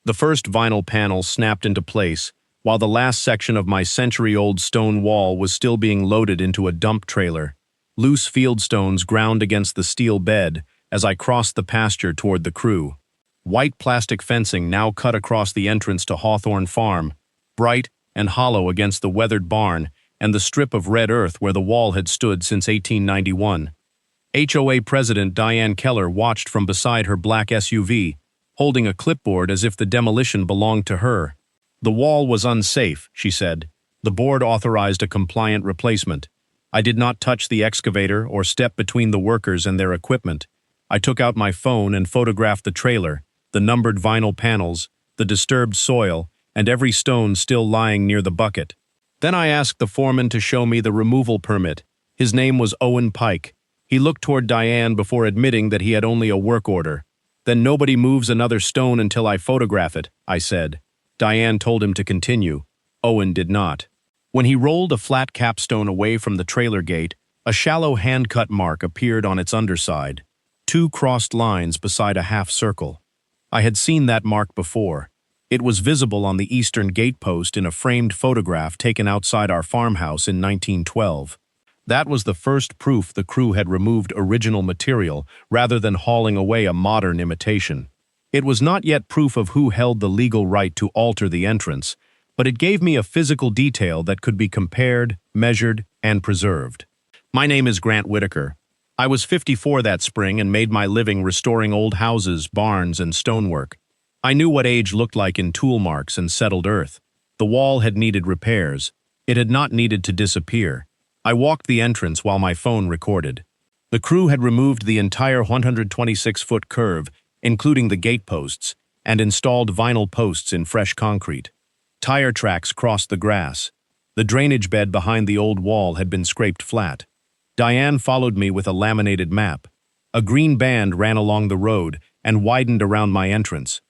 The first vinyl panel snapped into place, while the last section of my century-old stone wall was still being loaded into a dump trailer. Loose fieldstones ground against the steel bed as I crossed the pasture toward the crew. White plastic fencing now cut across the entrance to Hawthorne Farm, bright and hollow against the weathered barn and the strip of red earth where the wall had stood since 1891. HOA President Diane Keller watched from beside her black SUV, holding a clipboard as if the demolition belonged to her. "The wall was unsafe," she said. "The board authorized a compliant replacement. I did not touch the excavator or step between the workers and their equipment. I took out my phone and photographed the trailer, the numbered vinyl panels, the disturbed soil, and every stone still lying near the bucket. Then I asked the foreman to show me the removal permit. His name was Owen Pike. He looked toward Diane before admitting that he had only a work order. Then nobody moves another stone until I photograph it," I said. Diane told him to continue. Owen did not. When he rolled a flat capstone away from the trailer gate, a shallow hand-cut mark appeared on its underside, 2 crossed lines beside a half circle. I had seen that mark before. It was visible on the eastern gatepost in a framed photograph taken outside our farmhouse in 1912. That was the first proof the crew had removed original material rather than hauling away a modern imitation. It was not yet proof of who held the legal right to alter the entrance, but it gave me a physical detail that could be compared, measured, and preserved. My name is Grant Whitaker. I was 54 that spring and made my living restoring old houses, barns, and stonework. I knew what age looked like in tool marks and settled earth. The wall had needed repairs. It had not needed to disappear. I walked the entrance while my phone recorded. The crew had removed the entire 126-foot curve, including the gate posts, and installed vinyl posts in fresh concrete. Tire tracks crossed the grass. The drainage bed behind the old wall had been scraped flat. Diane followed me with a laminated map. A green band ran along the road and widened around my entrance.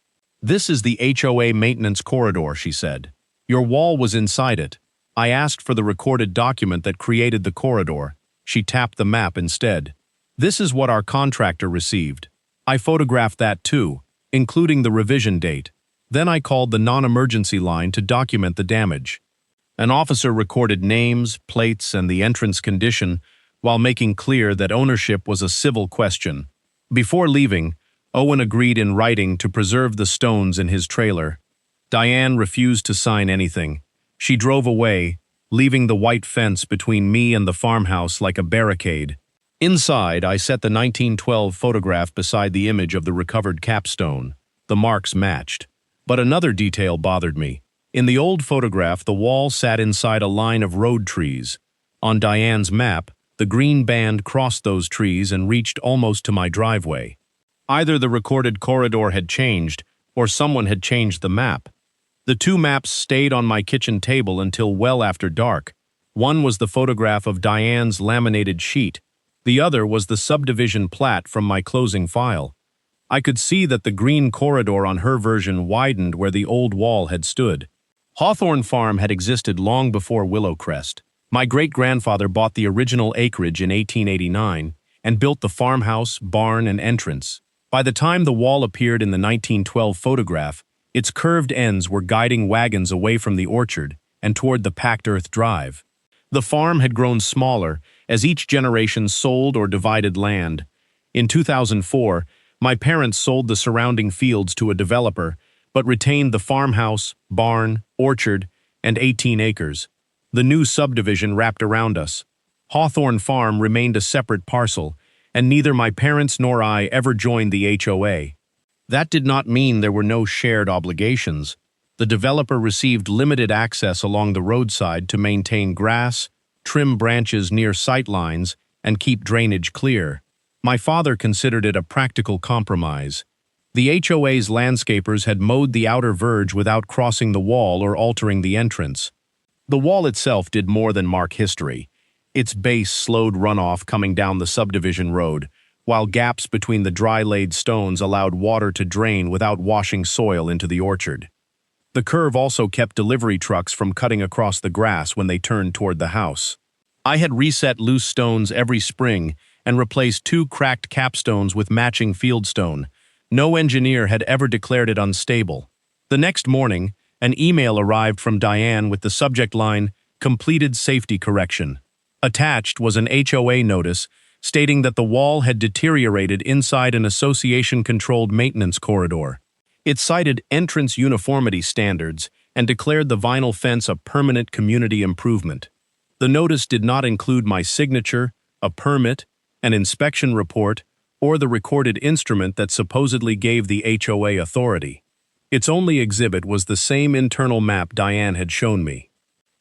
"This is the HOA maintenance corridor," she said. "Your wall was inside it. I asked for the recorded document that created the corridor." She tapped the map instead. "This is what our contractor received. I photographed that too, including the revision date. Then I called the non-emergency line to document the damage." An officer recorded names, plates, and the entrance condition while making clear that ownership was a civil question. Before leaving, Owen agreed in writing to preserve the stones in his trailer. Diane refused to sign anything. She drove away, leaving the white fence between me and the farmhouse like a barricade. Inside, I set the 1912 photograph beside the image of the recovered capstone. The marks matched. But another detail bothered me. In the old photograph, the wall sat inside a line of road trees. On Diane's map, the green band crossed those trees and reached almost to my driveway. Either the recorded corridor had changed, or someone had changed the map. The 2 maps stayed on my kitchen table until well after dark. One was the photograph of Diane's laminated sheet. The other was the subdivision plat from my closing file. I could see that the green corridor on her version widened where the old wall had stood. Hawthorne Farm had existed long before Willow Crest. My great-grandfather bought the original acreage in 1889 and built the farmhouse, barn, and entrance. By the time the wall appeared in the 1912 photograph, its curved ends were guiding wagons away from the orchard and toward the packed earth drive. The farm had grown smaller as each generation sold or divided land. In 2004, my parents sold the surrounding fields to a developer, but retained the farmhouse, barn, orchard, and 18 acres. The new subdivision wrapped around us. Hawthorne Farm remained a separate parcel, and neither my parents nor I ever joined the HOA. That did not mean there were no shared obligations. The developer received limited access along the roadside to maintain grass, trim branches near sight lines, and keep drainage clear. My father considered it a practical compromise. The HOA's landscapers had mowed the outer verge without crossing the wall or altering the entrance. The wall itself did more than mark history. Its base slowed runoff coming down the subdivision road, while gaps between the dry-laid stones allowed water to drain without washing soil into the orchard. The curve also kept delivery trucks from cutting across the grass when they turned toward the house. I had reset loose stones every spring and replaced 2 cracked capstones with matching fieldstone. No engineer had ever declared it unstable. The next morning, an email arrived from Diane with the subject line, "Completed safety correction." Attached was an HOA notice stating that the wall had deteriorated inside an association-controlled maintenance corridor. It cited entrance uniformity standards and declared the vinyl fence a permanent community improvement. The notice did not include my signature, a permit, an inspection report, or the recorded instrument that supposedly gave the HOA authority. Its only exhibit was the same internal map Diane had shown me.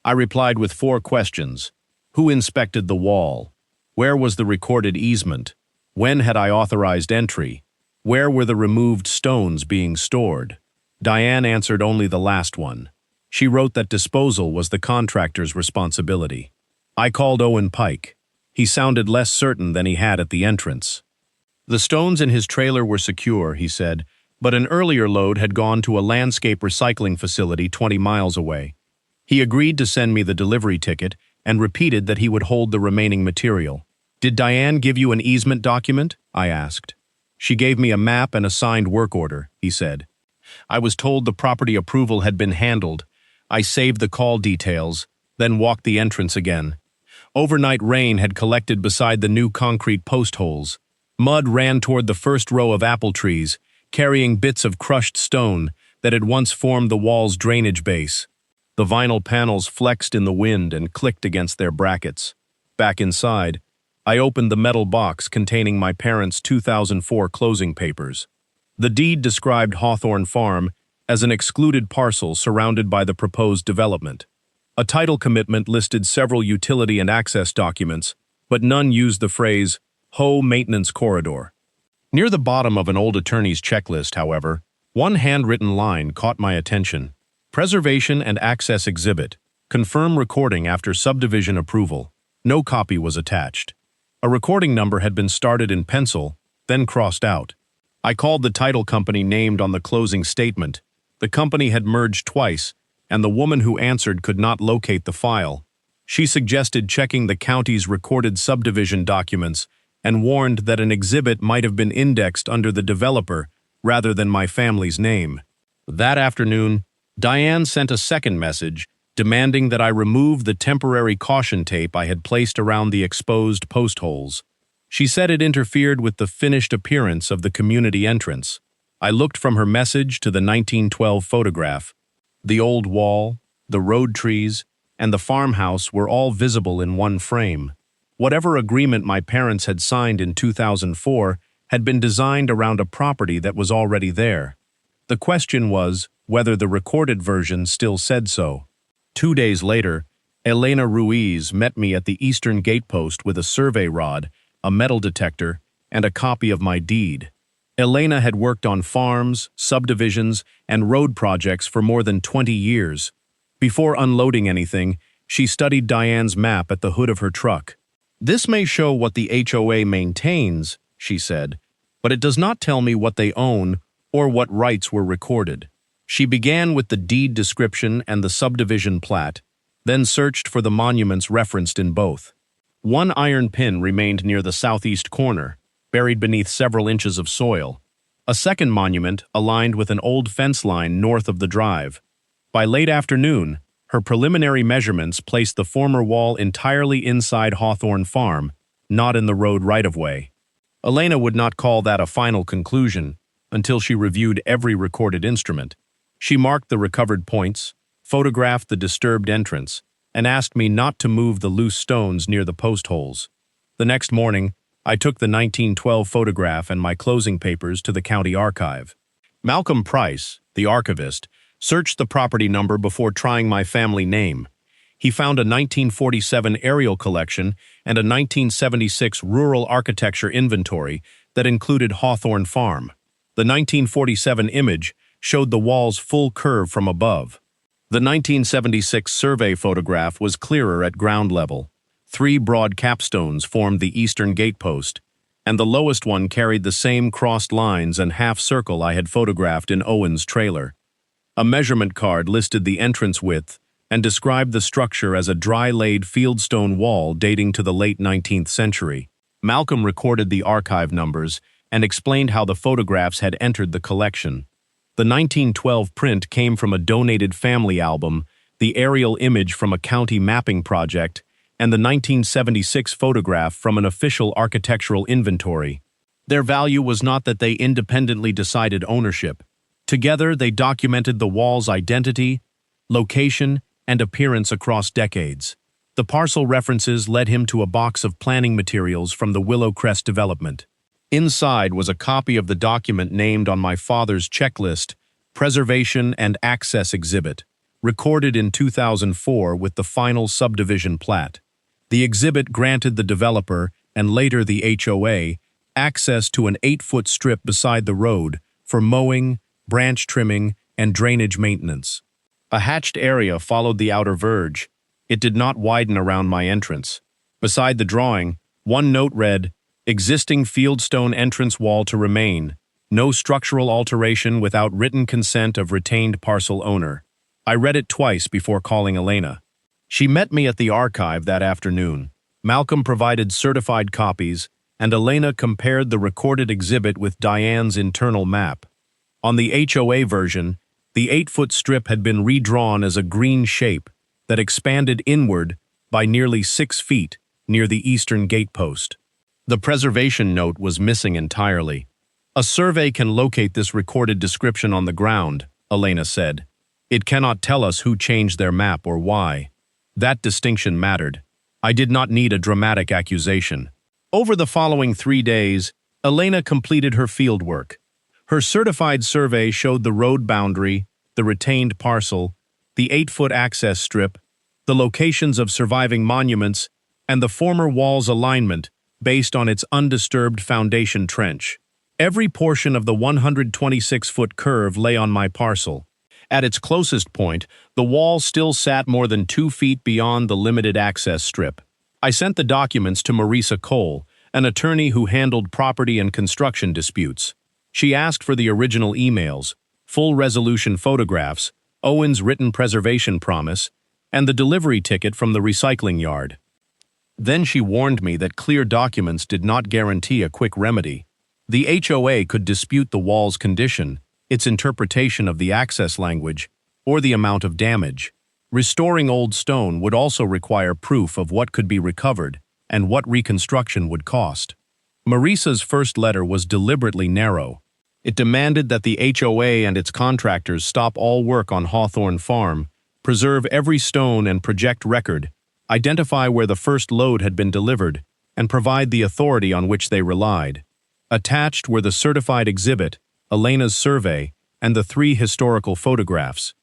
I replied with 4 questions. Who inspected the wall? Where was the recorded easement? When had I authorized entry? Where were the removed stones being stored? Diane answered only the last one. She wrote that disposal was the contractor's responsibility. I called Owen Pike. He sounded less certain than he had at the entrance. The stones in his trailer were secure, he said, but an earlier load had gone to a landscape recycling facility 20 miles away. He agreed to send me the delivery ticket and repeated that he would hold the remaining material. "Did Diane give you an easement document?" I asked. "She gave me a map and a signed work order," he said. I was told the property approval had been handled. I saved the call details, then walked the entrance again. Overnight rain had collected beside the new concrete post holes. Mud ran toward the first row of apple trees, carrying bits of crushed stone that had once formed the wall's drainage base. The vinyl panels flexed in the wind and clicked against their brackets. Back inside, I opened the metal box containing my parents' 2004 closing papers. The deed described Hawthorne Farm as an excluded parcel surrounded by the proposed development. A title commitment listed several utility and access documents, but none used the phrase HOA maintenance corridor. Near the bottom of an old attorney's checklist, however, one handwritten line caught my attention. Preservation and access exhibit. Confirm recording after subdivision approval. No copy was attached. A recording number had been started in pencil, then crossed out. I called the title company named on the closing statement. The company had merged twice, and the woman who answered could not locate the file. She suggested checking the county's recorded subdivision documents and warned that an exhibit might have been indexed under the developer rather than my family's name. That afternoon, Diane sent a second message demanding that I remove the temporary caution tape I had placed around the exposed post holes. She said it interfered with the finished appearance of the community entrance. I looked from her message to the 1912 photograph. The old wall, the road trees, and the farmhouse were all visible in one frame. Whatever agreement my parents had signed in 2004 had been designed around a property that was already there. The question was whether the recorded version still said so. 2 days later, Elena Ruiz met me at the eastern gatepost with a survey rod, a metal detector, and a copy of my deed. Elena had worked on farms, subdivisions, and road projects for more than 20 years. Before unloading anything, she studied Diane's map at the hood of her truck. "This may show what the HOA maintains," she said, "but it does not tell me what they own or what rights were recorded." She began with the deed description and the subdivision plat, then searched for the monuments referenced in both. One iron pin remained near the southeast corner, buried beneath several inches of soil. A second monument aligned with an old fence line north of the drive. By late afternoon, her preliminary measurements placed the former wall entirely inside Hawthorne Farm, not in the road right-of-way. Elena would not call that a final conclusion until she reviewed every recorded instrument. She marked the recovered points, photographed the disturbed entrance, and asked me not to move the loose stones near the post holes. The next morning, I took the 1912 photograph and my closing papers to the county archive. Malcolm Price, the archivist, searched the property number before trying my family name. He found a 1947 aerial collection and a 1976 rural architecture inventory that included Hawthorne Farm. The 1947 image showed the wall's full curve from above. The 1976 survey photograph was clearer at ground level. 3 broad capstones formed the eastern gatepost, and the lowest one carried the same crossed lines and half circle I had photographed in Owen's trailer. A measurement card listed the entrance width and described the structure as a dry-laid fieldstone wall dating to the late 19th century. Malcolm recorded the archive numbers and explained how the photographs had entered the collection. The 1912 print came from a donated family album, the aerial image from a county mapping project, and the 1976 photograph from an official architectural inventory. Their value was not that they independently decided ownership. Together, they documented the wall's identity, location, and appearance across decades. The parcel references led him to a box of planning materials from the Willow Crest development. Inside was a copy of the document named on my father's checklist, Preservation and Access Exhibit, recorded in 2004 with the final subdivision plat. The exhibit granted the developer, and later the HOA, access to an 8-foot strip beside the road for mowing, branch trimming, and drainage maintenance. A hatched area followed the outer verge. It did not widen around my entrance. Beside the drawing, one note read, "Existing fieldstone entrance wall to remain. No structural alteration without written consent of retained parcel owner." I read it twice before calling Elena. She met me at the archive that afternoon. Malcolm provided certified copies, and Elena compared the recorded exhibit with Diane's internal map. On the HOA version, the 8-foot strip had been redrawn as a green shape that expanded inward by nearly 6 feet near the eastern gatepost. The preservation note was missing entirely. "A survey can locate this recorded description on the ground," Elena said. "It cannot tell us who changed their map or why." That distinction mattered. I did not need a dramatic accusation. Over the following 3 days, Elena completed her fieldwork. Her certified survey showed the road boundary, the retained parcel, the 8-foot access strip, the locations of surviving monuments, and the former wall's alignment based on its undisturbed foundation trench. Every portion of the 126-foot curve lay on my parcel. At its closest point, the wall still sat more than 2 feet beyond the limited access strip. I sent the documents to Marisa Cole, an attorney who handled property and construction disputes. She asked for the original emails, full resolution photographs, Owen's written preservation promise, and the delivery ticket from the recycling yard. Then she warned me that clear documents did not guarantee a quick remedy. The HOA could dispute the wall's condition, its interpretation of the access language, or the amount of damage. Restoring old stone would also require proof of what could be recovered and what reconstruction would cost. Marisa's first letter was deliberately narrow. It demanded that the HOA and its contractors stop all work on Hawthorne Farm, preserve every stone and project record, identify where the first load had been delivered, and provide the authority on which they relied. Attached were the certified exhibit, Elena's survey, and the 3 historical photographs.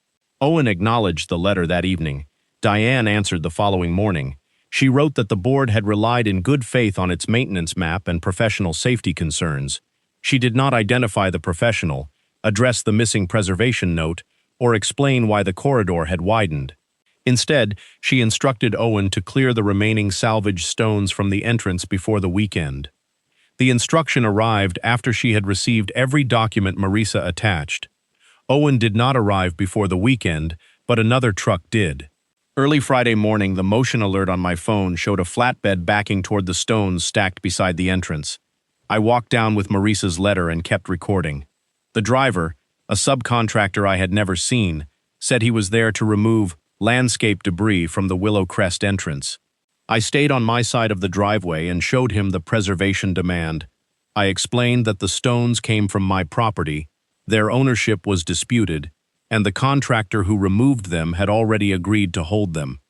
Owen acknowledged the letter that evening. Diane answered the following morning. She wrote that the board had relied in good faith on its maintenance map and professional safety concerns. She did not identify the professional, address the missing preservation note, or explain why the corridor had widened. Instead, she instructed Owen to clear the remaining salvaged stones from the entrance before the weekend. The instruction arrived after she had received every document Marisa attached. Owen did not arrive before the weekend, but another truck did. Early Friday morning, the motion alert on my phone showed a flatbed backing toward the stones stacked beside the entrance. I walked down with Marisa's letter and kept recording. The driver, a subcontractor I had never seen, said he was there to remove landscape debris from the Willow Crest entrance. I stayed on my side of the driveway and showed him the preservation demand. I explained that the stones came from my property, their ownership was disputed, and the contractor who removed them had already agreed to hold them.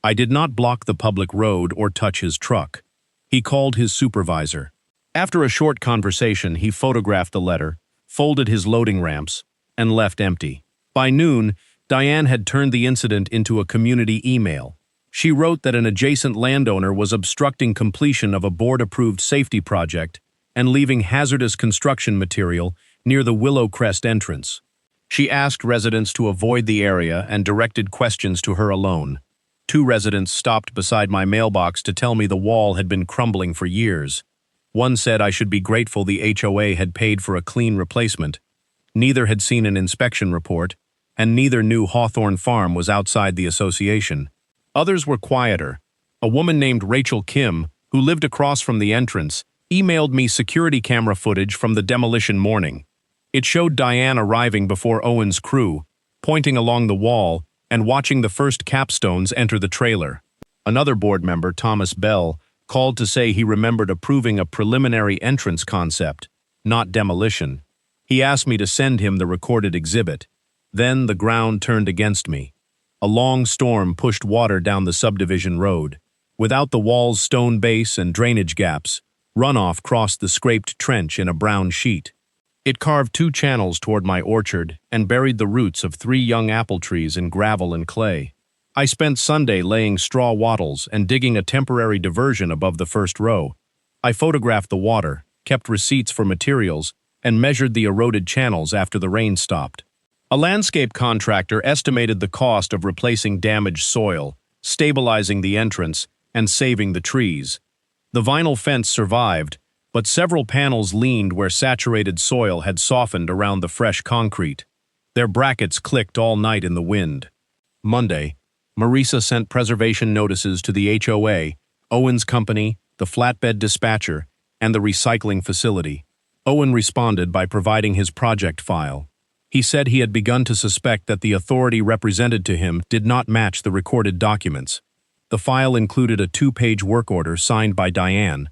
I did not block the public road or touch his truck. He called his supervisor. After a short conversation, he photographed the letter, folded his loading ramps, and left empty. By noon, Diane had turned the incident into a community email. She wrote that an adjacent landowner was obstructing completion of a board-approved safety project and leaving hazardous construction material near the Willow Crest entrance. She asked residents to avoid the area and directed questions to her alone. 2 residents stopped beside my mailbox to tell me the wall had been crumbling for years. One said I should be grateful the HOA had paid for a clean replacement. Neither had seen an inspection report, and neither knew Hawthorne Farm was outside the association. Others were quieter. A woman named Rachel Kim, who lived across from the entrance, emailed me security camera footage from the demolition morning. It showed Diane arriving before Owen's crew, pointing along the wall and watching the first capstones enter the trailer. Another board member, Thomas Bell, called to say he remembered approving a preliminary entrance concept, not demolition. He asked me to send him the recorded exhibit. Then the ground turned against me. A long storm pushed water down the subdivision road. Without the wall's stone base and drainage gaps, runoff crossed the scraped trench in a brown sheet. It carved 2 channels toward my orchard and buried the roots of 3 young apple trees in gravel and clay. I spent Sunday laying straw wattles and digging a temporary diversion above the first row. I photographed the water, kept receipts for materials, and measured the eroded channels after the rain stopped. A landscape contractor estimated the cost of replacing damaged soil, stabilizing the entrance, and saving the trees. The vinyl fence survived, but several panels leaned where saturated soil had softened around the fresh concrete. Their brackets clicked all night in the wind. Monday, Marisa sent preservation notices to the HOA, Owen's company, the flatbed dispatcher, and the recycling facility. Owen responded by providing his project file. He said he had begun to suspect that the authority represented to him did not match the recorded documents. The file included a 2-page work order signed by Diane.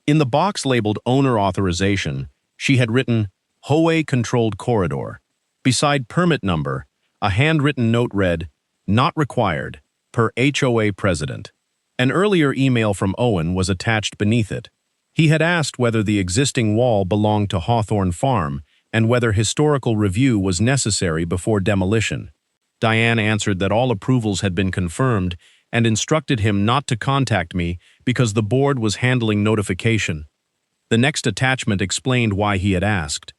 In the box labeled Owner Authorization, she had written, HOA Controlled Corridor. Beside permit number, a handwritten note read, Not required, per HOA President. An earlier email from Owen was attached beneath it. He had asked whether the existing wall belonged to Hawthorne Farm and whether historical review was necessary before demolition. Diane answered that all approvals had been confirmed and instructed him not to contact me because the board was handling notification. The next attachment explained why he had asked.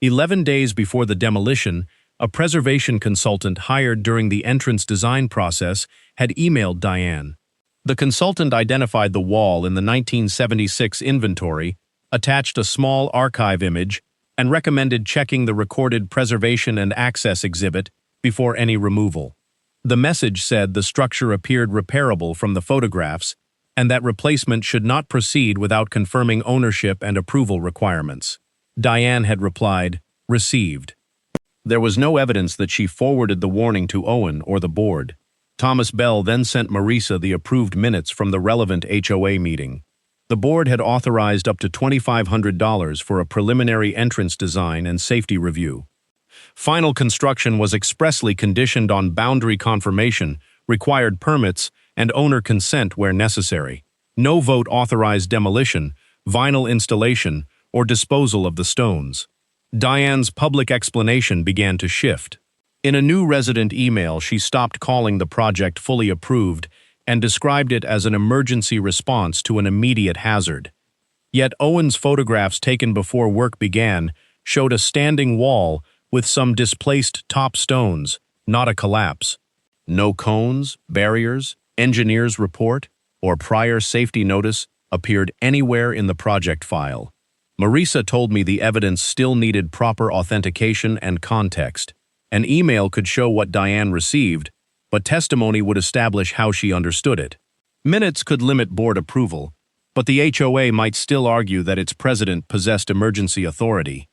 11 days before the demolition, a preservation consultant hired during the entrance design process had emailed Diane. The consultant identified the wall in the 1976 inventory, attached a small archive image, and recommended checking the recorded preservation and access exhibit before any removal. The message said the structure appeared repairable from the photographs and that replacement should not proceed without confirming ownership and approval requirements. Diane had replied, Received. There was no evidence that she forwarded the warning to Owen or the board. Thomas Bell then sent Marisa the approved minutes from the relevant HOA meeting. The board had authorized up to $2,500 for a preliminary entrance design and safety review. Final construction was expressly conditioned on boundary confirmation, required permits, and owner consent where necessary. No vote authorized demolition, vinyl installation, or disposal of the stones. Diane's public explanation began to shift. In a new resident email, she stopped calling the project fully approved and described it as an emergency response to an immediate hazard. Yet Owen's photographs taken before work began showed a standing wall with some displaced top stones, not a collapse. No cones, barriers, engineer's report, or prior safety notice appeared anywhere in the project file. Marisa told me the evidence still needed proper authentication and context. An email could show what Diane received, but testimony would establish how she understood it. Minutes could limit board approval, but the HOA might still argue that its president possessed emergency authority.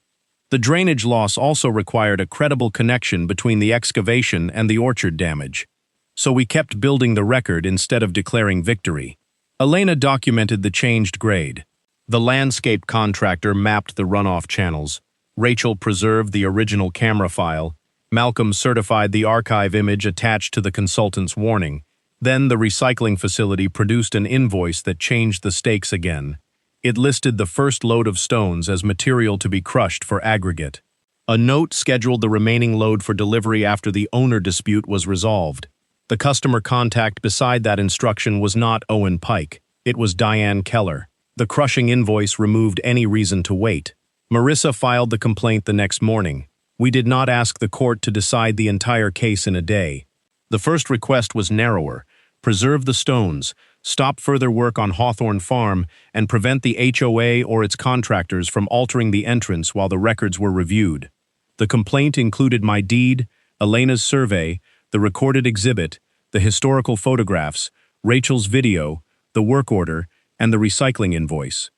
The drainage loss also required a credible connection between the excavation and the orchard damage. So we kept building the record instead of declaring victory. Elena documented the changed grade. The landscape contractor mapped the runoff channels. Rachel preserved the original camera file. Malcolm certified the archive image attached to the consultant's warning. Then the recycling facility produced an invoice that changed the stakes again. It listed the first load of stones as material to be crushed for aggregate. A note scheduled the remaining load for delivery after the owner dispute was resolved. The customer contact beside that instruction was not Owen Pike. It was Diane Keller. The crushing invoice removed any reason to wait. Marisa filed the complaint the next morning. We did not ask the court to decide the entire case in a day. The first request was narrower: preserve the stones, stop further work on Hawthorne Farm, and prevent the HOA or its contractors from altering the entrance while the records were reviewed. The complaint included my deed, Elena's survey, the recorded exhibit, the historical photographs, Rachel's video, the work order, and the recycling invoice.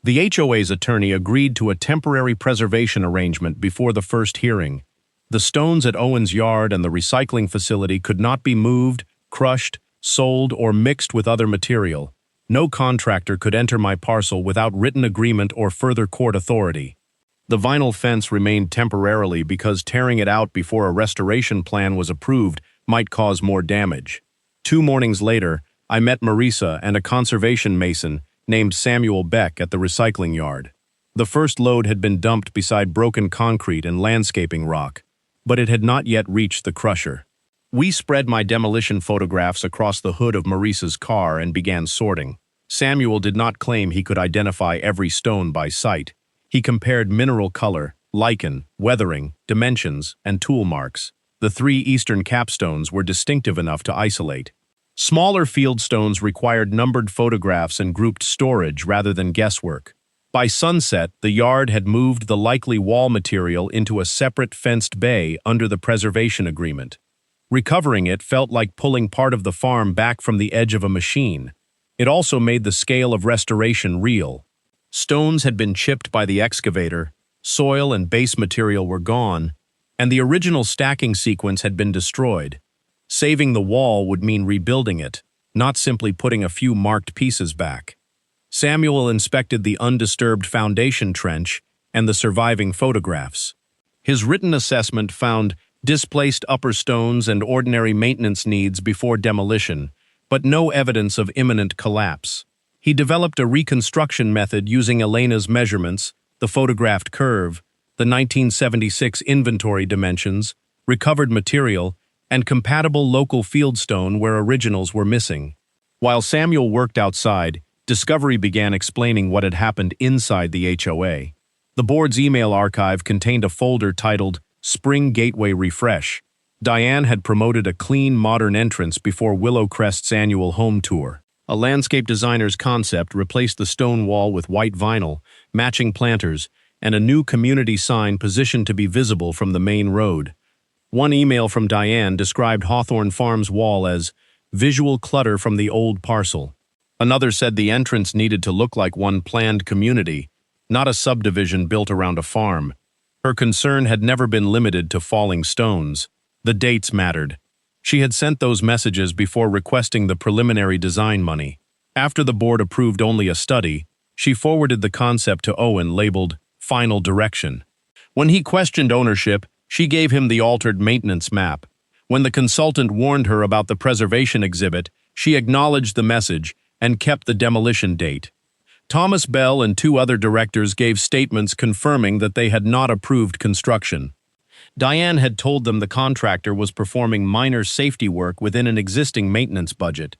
The HOA's attorney agreed to a temporary preservation arrangement before the first hearing. The stones at Owen's yard and the recycling facility could not be moved, crushed, sold, or mixed with other material. No contractor could enter my parcel without written agreement or further court authority. The vinyl fence remained temporarily because tearing it out before a restoration plan was approved might cause more damage. 2 mornings later, I met Marisa and a conservation mason named Samuel Beck at the recycling yard. The first load had been dumped beside broken concrete and landscaping rock, but it had not yet reached the crusher. We spread my demolition photographs across the hood of Marisa's car and began sorting. Samuel did not claim he could identify every stone by sight. He compared mineral color, lichen, weathering, dimensions, and tool marks. The 3 eastern capstones were distinctive enough to isolate. Smaller field stones required numbered photographs and grouped storage rather than guesswork. By sunset, the yard had moved the likely wall material into a separate fenced bay under the preservation agreement. Recovering it felt like pulling part of the farm back from the edge of a machine. It also made the scale of restoration real. Stones had been chipped by the excavator, soil and base material were gone, and the original stacking sequence had been destroyed. Saving the wall would mean rebuilding it, not simply putting a few marked pieces back. Samuel inspected the undisturbed foundation trench and the surviving photographs. His written assessment found displaced upper stones and ordinary maintenance needs before demolition, but no evidence of imminent collapse. He developed a reconstruction method using Elena's measurements, the photographed curve, the 1976 inventory dimensions, recovered material, and compatible local fieldstone where originals were missing. While Samuel worked outside, Discovery began explaining what had happened inside the HOA. The board's email archive contained a folder titled Spring Gateway Refresh. Diane had promoted a clean, modern entrance before Willow Crest's annual home tour. A landscape designer's concept replaced the stone wall with white vinyl, matching planters, and a new community sign positioned to be visible from the main road. One email from Diane described Hawthorne Farm's wall as visual clutter from the old parcel. Another said the entrance needed to look like one planned community, not a subdivision built around a farm. Her concern had never been limited to falling stones. The dates mattered. She had sent those messages before requesting the preliminary design money. After the board approved only a study, she forwarded the concept to Owen labeled Final Direction. When he questioned ownership, she gave him the altered maintenance map. When the consultant warned her about the preservation exhibit, she acknowledged the message and kept the demolition date. Thomas Bell and 2 other directors gave statements confirming that they had not approved construction. Diane had told them the contractor was performing minor safety work within an existing maintenance budget.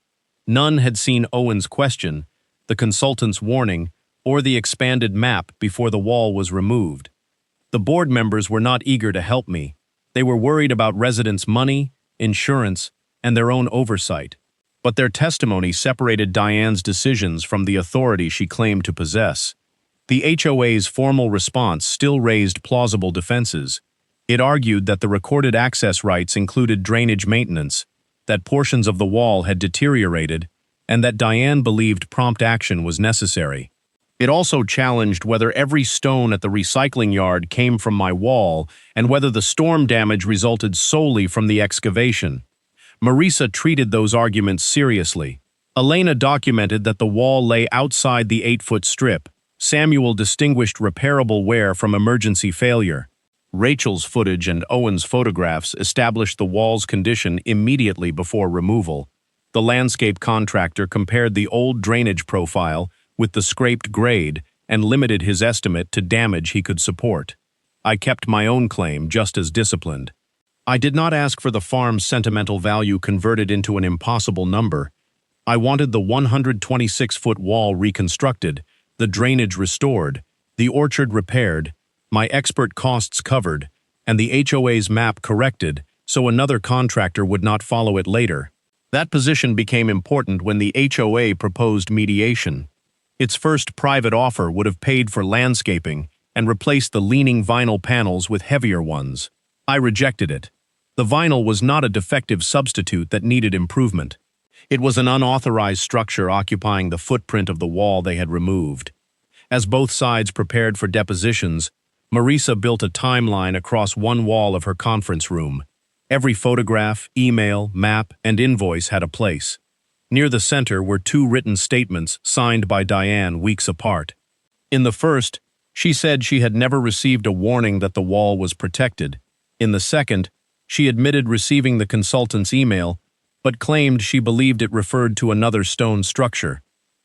None had seen Owen's question, the consultant's warning, or the expanded map before the wall was removed. The board members were not eager to help me. They were worried about residents' money, insurance, and their own oversight. But their testimony separated Diane's decisions from the authority she claimed to possess. The HOA's formal response still raised plausible defenses. It argued that the recorded access rights included drainage maintenance, that portions of the wall had deteriorated, and that Diane believed prompt action was necessary. It also challenged whether every stone at the recycling yard came from my wall and whether the storm damage resulted solely from the excavation. Marisa treated those arguments seriously. Elena documented that the wall lay outside the 8-foot strip. Samuel distinguished repairable wear from emergency failure. Rachel's footage and Owen's photographs established the wall's condition immediately before removal. The landscape contractor compared the old drainage profile with the scraped grade and limited his estimate to damage he could support. I kept my own claim just as disciplined. I did not ask for the farm's sentimental value converted into an impossible number. I wanted the 126-foot wall reconstructed, the drainage restored, the orchard repaired, my expert costs covered, and the HOA's map corrected so another contractor would not follow it later. That position became important when the HOA proposed mediation. Its first private offer would have paid for landscaping and replaced the leaning vinyl panels with heavier ones. I rejected it. The vinyl was not a defective substitute that needed improvement. It was an unauthorized structure occupying the footprint of the wall they had removed. As both sides prepared for depositions, Marisa built a timeline across one wall of her conference room. Every photograph, email, map, and invoice had a place. Near the center were two written statements signed by Diane weeks apart. In the first, she said she had never received a warning that the wall was protected. In the second, she admitted receiving the consultant's email, but claimed she believed it referred to another stone structure.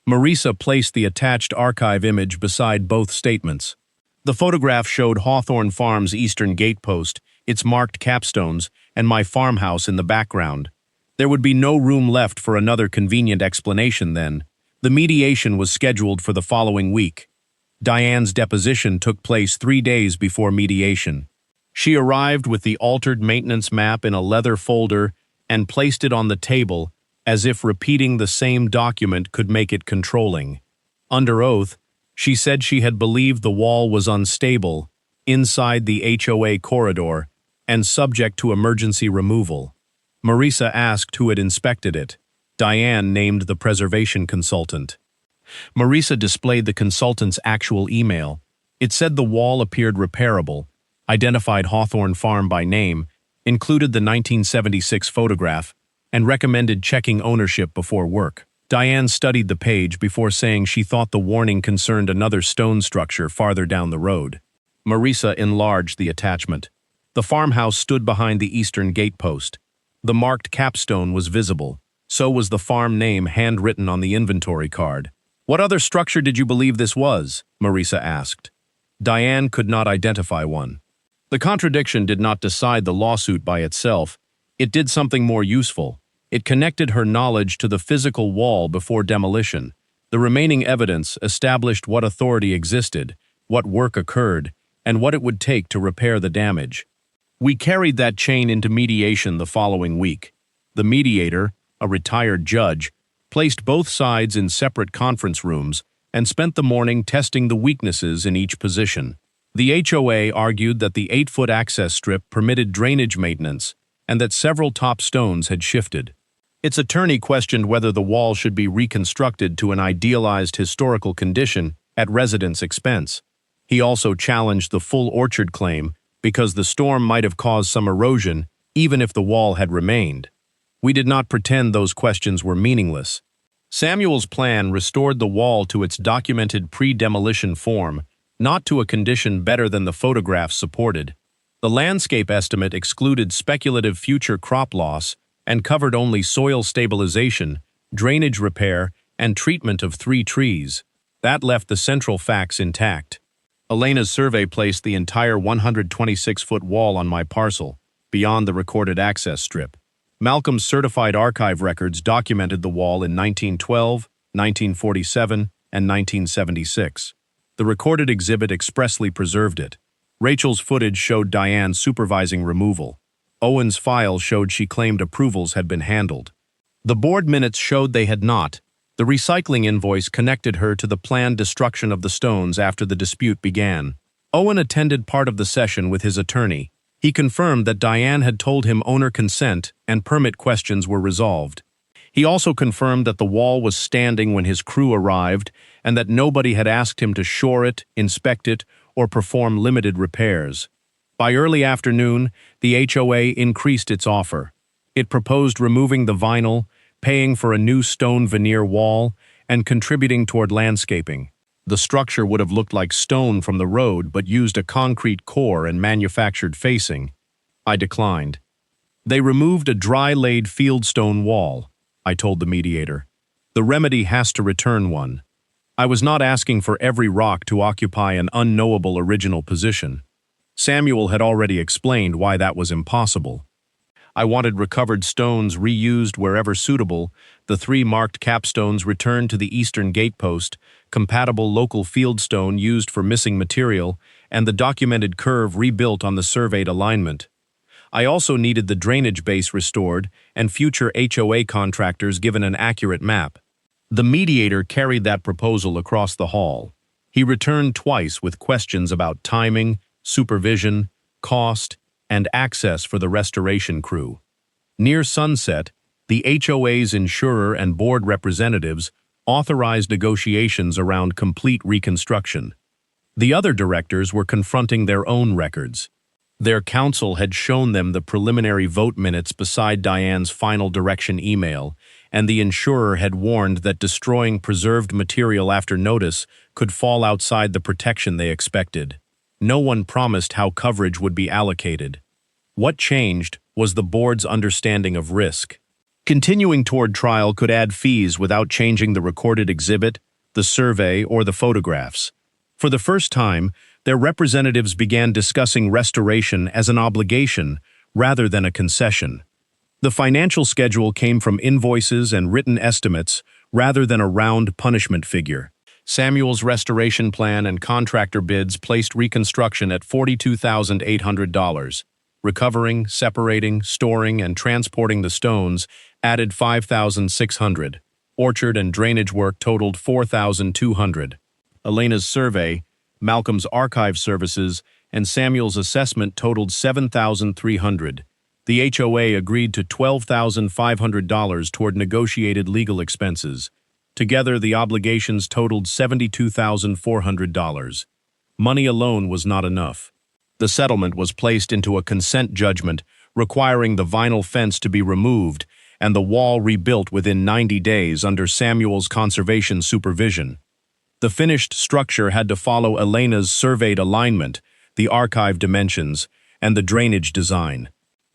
Marisa placed the attached archive image beside both statements. The photograph showed Hawthorne Farm's eastern gatepost, its marked capstones, and my farmhouse in the background. There would be no room left for another convenient explanation then. The mediation was scheduled for the following week. Diane's deposition took place 3 days before mediation. She arrived with the altered maintenance map in a leather folder and placed it on the table, as if repeating the same document could make it controlling. Under oath, she said she had believed the wall was unstable, inside the HOA corridor, and subject to emergency removal. Marisa asked who had inspected it. Diane named the preservation consultant. Marisa displayed the consultant's actual email. It said the wall appeared repairable, identified Hawthorne Farm by name, included the 1976 photograph, and recommended checking ownership before work. Diane studied the page before saying she thought the warning concerned another stone structure farther down the road. Marisa enlarged the attachment. The farmhouse stood behind the eastern gatepost. The marked capstone was visible. So was the farm name handwritten on the inventory card. "What other structure did you believe this was?" Marisa asked. Diane could not identify one. The contradiction did not decide the lawsuit by itself. It did something more useful. It connected her knowledge to the physical wall before demolition. The remaining evidence established what authority existed, what work occurred, and what it would take to repair the damage. We carried that chain into mediation the following week. The mediator, a retired judge, placed both sides in separate conference rooms and spent the morning testing the weaknesses in each position. The HOA argued that the 8-foot access strip permitted drainage maintenance and that several top stones had shifted. Its attorney questioned whether the wall should be reconstructed to an idealized historical condition at residents' expense. He also challenged the full orchard claim because the storm might have caused some erosion even if the wall had remained. We did not pretend those questions were meaningless. Samuel's plan restored the wall to its documented pre-demolition form, not to a condition better than the photographs supported. The landscape estimate excluded speculative future crop loss and covered only soil stabilization, drainage repair, and treatment of 3 trees. That left the central facts intact. Elena's survey placed the entire 126-foot wall on my parcel, beyond the recorded access strip. Malcolm's certified archive records documented the wall in 1912, 1947, and 1976. The recorded exhibit expressly preserved it. Rachel's footage showed Diane supervising removal. Owen's file showed she claimed approvals had been handled. The board minutes showed they had not. The recycling invoice connected her to the planned destruction of the stones after the dispute began. Owen attended part of the session with his attorney. He confirmed that Diane had told him owner consent and permit questions were resolved. He also confirmed that the wall was standing when his crew arrived and that nobody had asked him to shore it, inspect it, or perform limited repairs. By early afternoon, the HOA increased its offer. It proposed removing the vinyl, paying for a new stone veneer wall, and contributing toward landscaping. The structure would have looked like stone from the road but used a concrete core and manufactured facing. I declined. They removed a dry-laid fieldstone wall, I told the mediator. The remedy has to return one. I was not asking for every rock to occupy an unknowable original position. Samuel had already explained why that was impossible. I wanted recovered stones reused wherever suitable, the 3 marked capstones returned to the eastern gatepost, compatible local fieldstone used for missing material, and the documented curve rebuilt on the surveyed alignment. I also needed the drainage base restored and future HOA contractors given an accurate map. The mediator carried that proposal across the hall. He returned twice with questions about timing, supervision, cost, and access for the restoration crew. Near sunset, the HOA's insurer and board representatives authorized negotiations around complete reconstruction. The other directors were confronting their own records. Their counsel had shown them the preliminary vote minutes beside Diane's final direction email, and the insurer had warned that destroying preserved material after notice could fall outside the protection they expected. No one promised how coverage would be allocated. What changed was the board's understanding of risk. Continuing toward trial could add fees without changing the recorded exhibit, the survey, or the photographs. For the first time, their representatives began discussing restoration as an obligation rather than a concession. The financial schedule came from invoices and written estimates rather than a round punishment figure. Samuel's restoration plan and contractor bids placed reconstruction at $42,800. Recovering, separating, storing, and transporting the stones added $5,600. Orchard and drainage work totaled $4,200. Elena's survey, Malcolm's archive services, and Samuel's assessment totaled $7,300. The HOA agreed to $12,500 toward negotiated legal expenses. Together, the obligations totaled $72,400. Money alone was not enough. The settlement was placed into a consent judgment requiring the vinyl fence to be removed and the wall rebuilt within 90 days under Samuel's conservation supervision. The finished structure had to follow Elena's surveyed alignment, the archive dimensions, and the drainage design.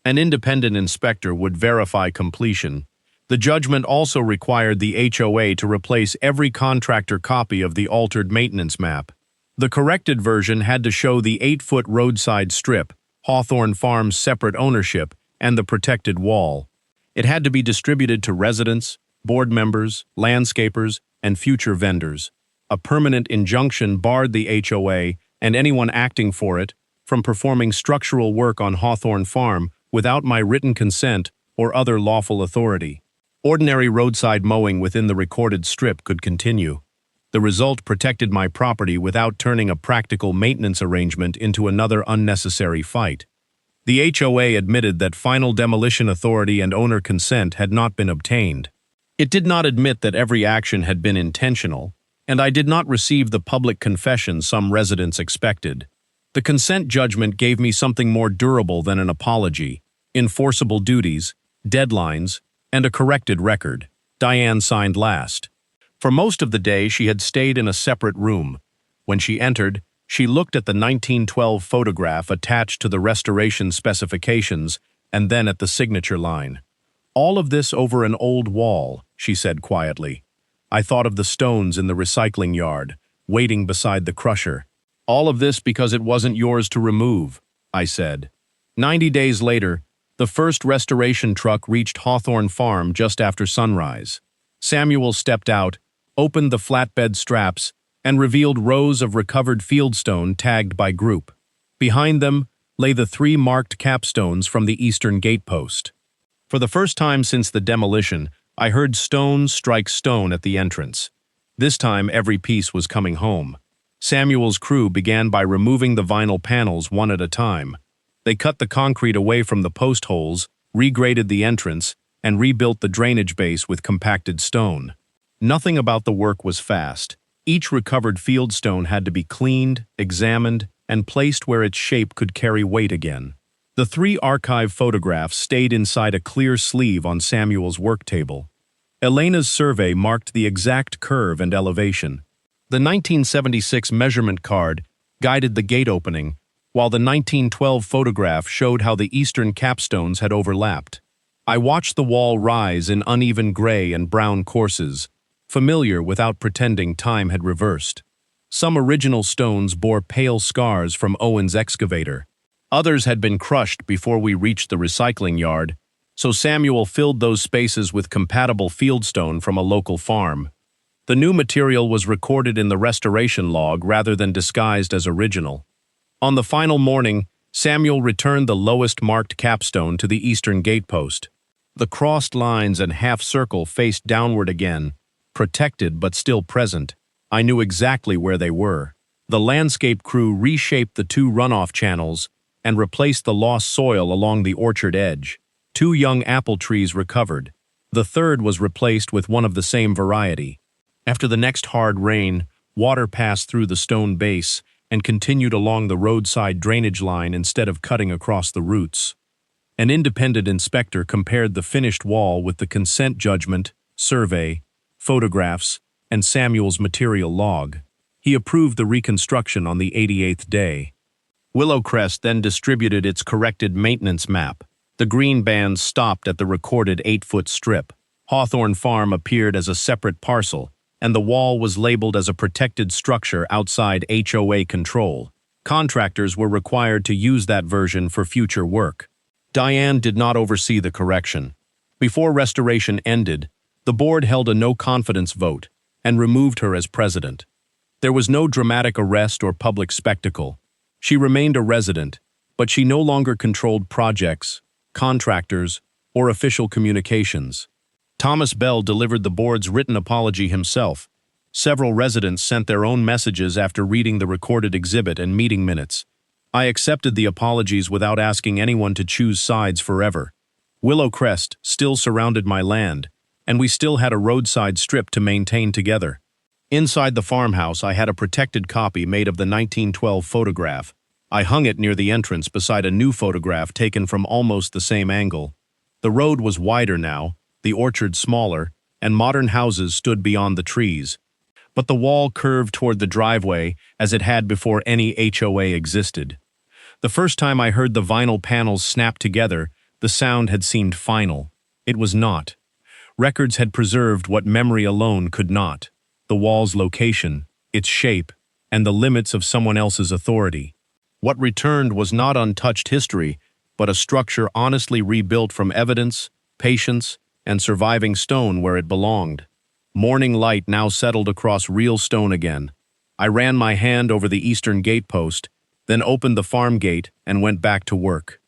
An independent inspector would verify completion. The judgment also required the HOA to replace every contractor copy of the altered maintenance map. The corrected version had to show the 8-foot roadside strip, Hawthorne Farm's separate ownership, and the protected wall. It had to be distributed to residents, board members, landscapers, and future vendors. A permanent injunction barred the HOA and anyone acting for it from performing structural work on Hawthorne Farm without my written consent or other lawful authority. Ordinary roadside mowing within the recorded strip could continue. The result protected my property without turning a practical maintenance arrangement into another unnecessary fight. The HOA admitted that final demolition authority and owner consent had not been obtained. It did not admit that every action had been intentional, and I did not receive the public confession some residents expected. The consent judgment gave me something more durable than an apology: enforceable duties, deadlines, and a corrected record. Diane signed last. For most of the day, she had stayed in a separate room. When she entered, she looked at the 1912 photograph attached to the restoration specifications and then at the signature line. "All of this over an old wall," she said quietly. I thought of the stones in the recycling yard, waiting beside the crusher. "All of this because it wasn't yours to remove," I said. 90 days later, the first restoration truck reached Hawthorne Farm just after sunrise. Samuel stepped out, opened the flatbed straps, and revealed rows of recovered fieldstone tagged by group. Behind them lay the 3 marked capstones from the eastern gatepost. For the first time since the demolition, I heard stone strike stone at the entrance. This time every piece was coming home. Samuel's crew began by removing the vinyl panels one at a time. They cut the concrete away from the post holes, regraded the entrance, and rebuilt the drainage base with compacted stone. Nothing about the work was fast. Each recovered fieldstone had to be cleaned, examined, and placed where its shape could carry weight again. The 3 archive photographs stayed inside a clear sleeve on Samuel's work table. Elena's survey marked the exact curve and elevation. The 1976 measurement card guided the gate opening, while the 1912 photograph showed how the eastern capstones had overlapped. I watched the wall rise in uneven gray and brown courses, familiar without pretending time had reversed. Some original stones bore pale scars from Owen's excavator. Others had been crushed before we reached the recycling yard, so Samuel filled those spaces with compatible fieldstone from a local farm. The new material was recorded in the restoration log rather than disguised as original. On the final morning, Samuel returned the lowest marked capstone to the eastern gatepost. The crossed lines and half-circle faced downward again, protected but still present. I knew exactly where they were. The landscape crew reshaped the 2 runoff channels and replaced the lost soil along the orchard edge. 2 young apple trees recovered. The third was replaced with one of the same variety. After the next hard rain, water passed through the stone base and continued along the roadside drainage line instead of cutting across the roots. An independent inspector compared the finished wall with the consent judgment, survey, photographs, and Samuel's material log. He approved the reconstruction on the 88th day. Willow Crest then distributed its corrected maintenance map. The green bands stopped at the recorded 8-foot strip. Hawthorne Farm appeared as a separate parcel, and the wall was labeled as a protected structure outside HOA control. Contractors were required to use that version for future work. Diane did not oversee the correction. Before restoration ended, the board held a no-confidence vote and removed her as president. There was no dramatic arrest or public spectacle. She remained a resident, but she no longer controlled projects, contractors, or official communications. Thomas Bell delivered the board's written apology himself. Several residents sent their own messages after reading the recorded exhibit and meeting minutes. I accepted the apologies without asking anyone to choose sides forever. Willow Crest still surrounded my land, and we still had a roadside strip to maintain together. Inside the farmhouse, I had a protected copy made of the 1912 photograph. I hung it near the entrance beside a new photograph taken from almost the same angle. The road was wider now, the orchard smaller, and modern houses stood beyond the trees. But the wall curved toward the driveway as it had before any HOA existed. The first time I heard the vinyl panels snap together, the sound had seemed final. It was not. Records had preserved what memory alone could not: the wall's location, its shape, and the limits of someone else's authority. What returned was not untouched history, but a structure honestly rebuilt from evidence, patience, and surviving stone where it belonged. Morning light now settled across real stone again. I ran my hand over the eastern gatepost, then opened the farm gate and went back to work.